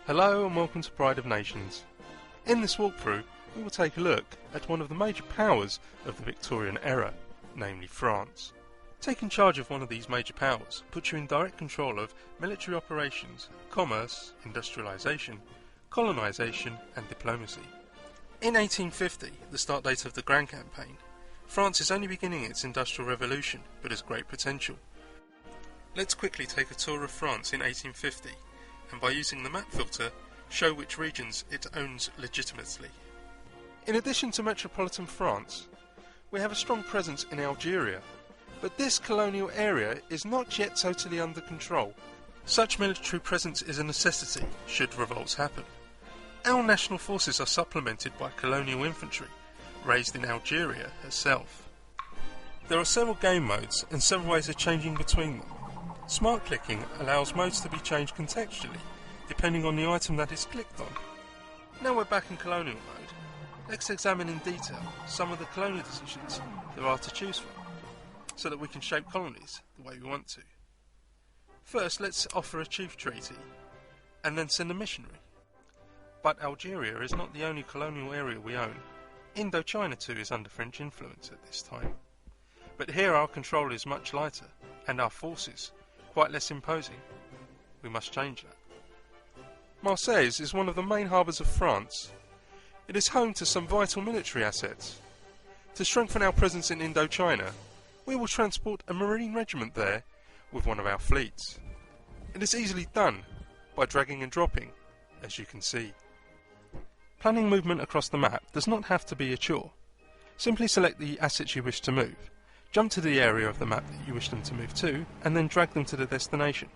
Hello and welcome to Pride of Nations. In this walkthrough, we will take a look at one of the major powers of the Victorian era, namely France. Taking charge of one of these major powers puts you in direct control of military operations, commerce, industrialization, colonization and diplomacy. In 1850, the start date of the Grand Campaign, France is only beginning its industrial revolution but has great potential. Let's quickly take a tour of France in 1850 and by using the map filter show which regions it owns legitimately. In addition to metropolitan France, we have a strong presence in Algeria, but this colonial area is not yet totally under control. Such military presence is a necessity should revolts happen. Our national forces are supplemented by colonial infantry, raised in Algeria herself. There are several game modes and several ways of changing between them. Smart clicking allows modes to be changed contextually, depending on the item that is clicked on. Now we're back in colonial mode, let's examine in detail some of the colonial decisions there are to choose from, so that we can shape colonies the way we want to. First, let's offer a chief treaty, and then send a missionary. But Algeria is not the only colonial area we own. Indochina too is under French influence at this time. But here our control is much lighter, and our forces quite less imposing. We must change that. Marseille is one of the main harbours of France. It is home to some vital military assets. To strengthen our presence in Indochina, we will transport a marine regiment there with one of our fleets. It is easily done by dragging and dropping, as you can see. Planning movement across the map does not have to be a chore. Simply select the assets you wish to move, jump to the area of the map that you wish them to move to, and then drag them to the destination.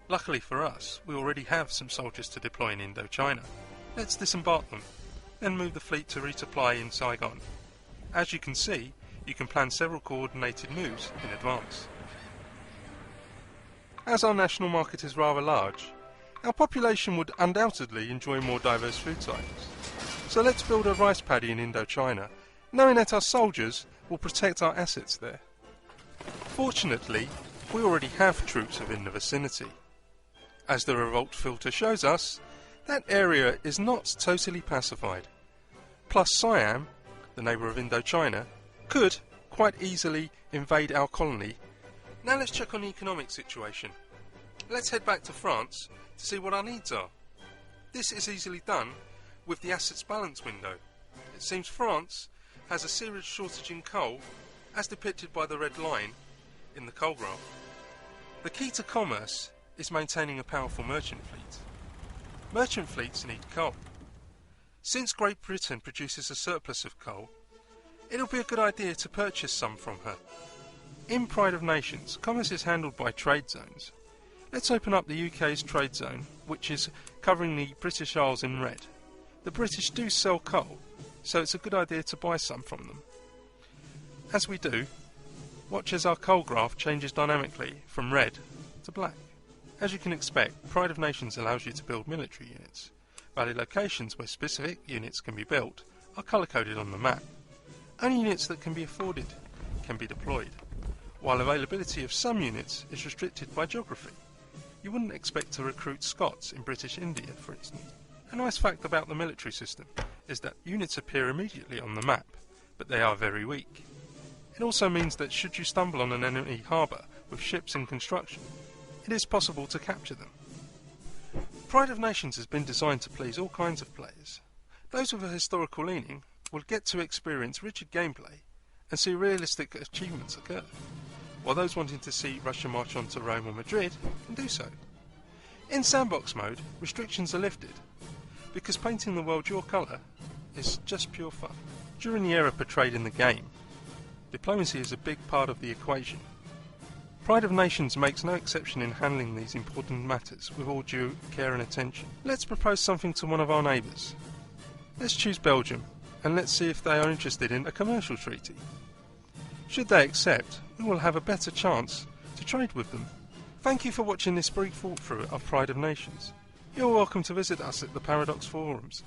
Luckily for us, we already have some soldiers to deploy in Indochina. Let's disembark them, then move the fleet to resupply in Saigon. As you can see, you can plan several coordinated moves in advance. As our national market is rather large, our population would undoubtedly enjoy more diverse food types. So let's build a rice paddy in Indochina, knowing that our soldiers will protect our assets there. Fortunately, we already have troops within the vicinity. As the revolt filter shows us, that area is not totally pacified. Plus Siam, the neighbour of Indochina, could quite easily invade our colony. Now let's check on the economic situation. Let's head back to France to see what our needs are. This is easily done with the assets balance window. It seems France has a serious shortage in coal, as depicted by the red line in the coal graph. The key to commerce is maintaining a powerful merchant fleet. Merchant fleets need coal. Since Great Britain produces a surplus of coal, it'll be a good idea to purchase some from her. In Pride of Nations, commerce is handled by trade zones. Let's open up the UK's trade zone, which is covering the British Isles in red. The British do sell coal, so it's a good idea to buy some from them. As we do, watch as our coal graph changes dynamically from red to black. As you can expect, Pride of Nations allows you to build military units. Valid locations where specific units can be built are colour-coded on the map. Only units that can be afforded can be deployed, while availability of some units is restricted by geography. You wouldn't expect to recruit Scots in British India, for instance. A nice fact about the military system is that units appear immediately on the map, but they are very weak. It also means that should you stumble on an enemy harbour with ships in construction, it is possible to capture them. Pride of Nations has been designed to please all kinds of players. Those with a historical leaning will get to experience rigid gameplay and see realistic achievements occur, while those wanting to see Russia march on to Rome or Madrid can do so. In sandbox mode, restrictions are lifted, because painting the world your colour is just pure fun. During the era portrayed in the game, diplomacy is a big part of the equation. Pride of Nations makes no exception in handling these important matters with all due care and attention. Let's propose something to one of our neighbours. Let's choose Belgium, and let's see if they are interested in a commercial treaty. Should they accept, we will have a better chance to trade with them. Thank you for watching this brief walkthrough of Pride of Nations. You're welcome to visit us at the Paradox forums